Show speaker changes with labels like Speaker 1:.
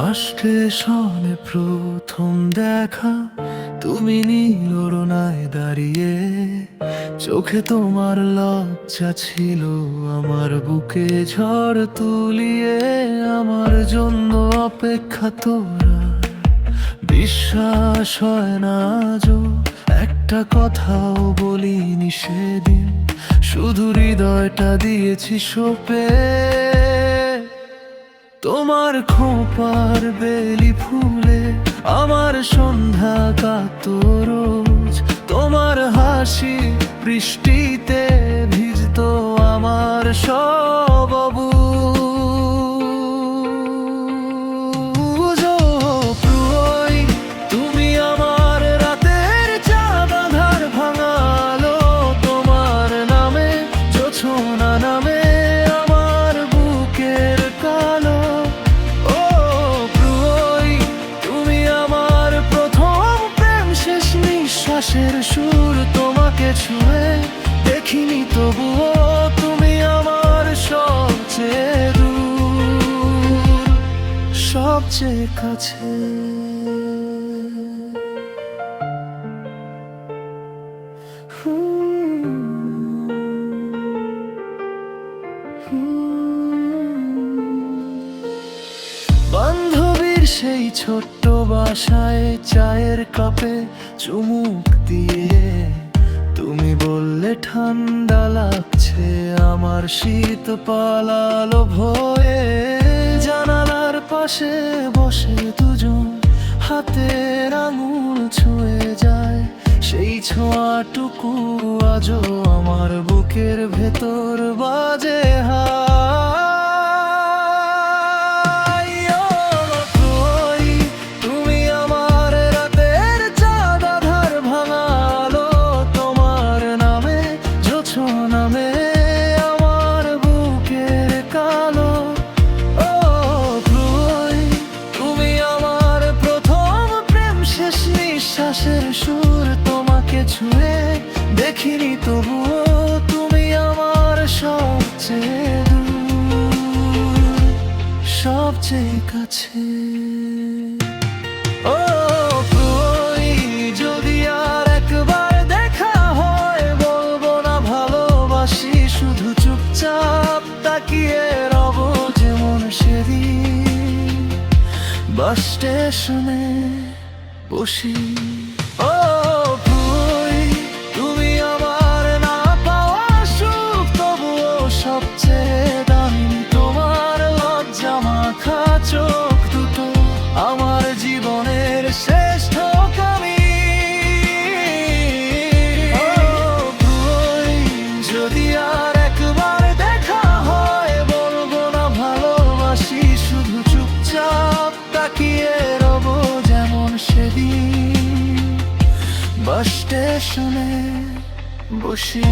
Speaker 1: স্টেশনে প্রথম দেখা, তুমি নীল ওড়নায় দাঁড়িয়ে, চোখে তোমার লজ্জা ছিল, আমার বুকে ঝড় তুলিয়ে। আমার জন্য অপেক্ষা তোরা, বিশ্বাস হয় না আজও, একটা কথাও বলিনি সেদিন, শুধু হৃদয়টা দিয়েছি সঁপে। তোমার খোঁপার বেলি ফুলে আমার সন্ধ্যা কাতো রোজ, তোমার হাসি বৃষ্টিতে ভিজতো আমার সব অবুঝ। প্রই তুমি আমার রাতের চাঁদ আঁধার ভাঙালো, তোমার নামে জোছনা নামে আমার বুকের কালো। ও প্রই তুমি আমার প্রথম প্রেম, শেষ নিঃশ্বাসের সুর তোমাকে ছুঁয়ে দেখিনি, তবুও তুমি আমার সবচেয়ে দূর, সবচেয়ে কাছে। বান্ধবীর সেই ছোট্ট বাসায় চায়ের কাপে চুমুক দিয়ে তুমি বললে ঠান্ডা লাগছে, আমার শীত পালালো ভয়ে। জানালার পাশে বসে দুজন, হাতের আঙুল ছুঁয়ে যায়, সেই ছোঁয়াটুকু আজও আমার বুকের ভেতর বাজে হায়। ও প্রই তুমি আমার রাতের চাঁদ আঁধার ভাঙালো, তোমার নামে জোছনা নামে আমার বুকের কালো। ও প্রই তুমি আমার প্রথম প্রেম, শেষ নিঃশ্বাসের সুর তোমাকে ছুঁয়ে দেখিনি, তবুও তুমি আমার সবচেয়ে দূর, সবচেয়ে কাছে। ও প্রই যদি আর একবার দেখা হয়, বলবো না ভালোবাসি, শুধু চুপচাপ তাকিয়ে রব যেমন সেদিন বাস স্টেশনে বসি। ও প্রই তুমি আমার না পাওয়া সুখ, তবুও সবচেয়ে দামি তোমার লজ্জা মাখা চোখ দুটো, আমার জীবনের শ্রেষ্ঠ কামি। ও প্রই যদি আর একবার দেখা হয়, বলবো না ভালোবাসি, শুধু চুপচাপ তাকিয়ে রব যেমন সেদিন বাস স্টেশনে বসি।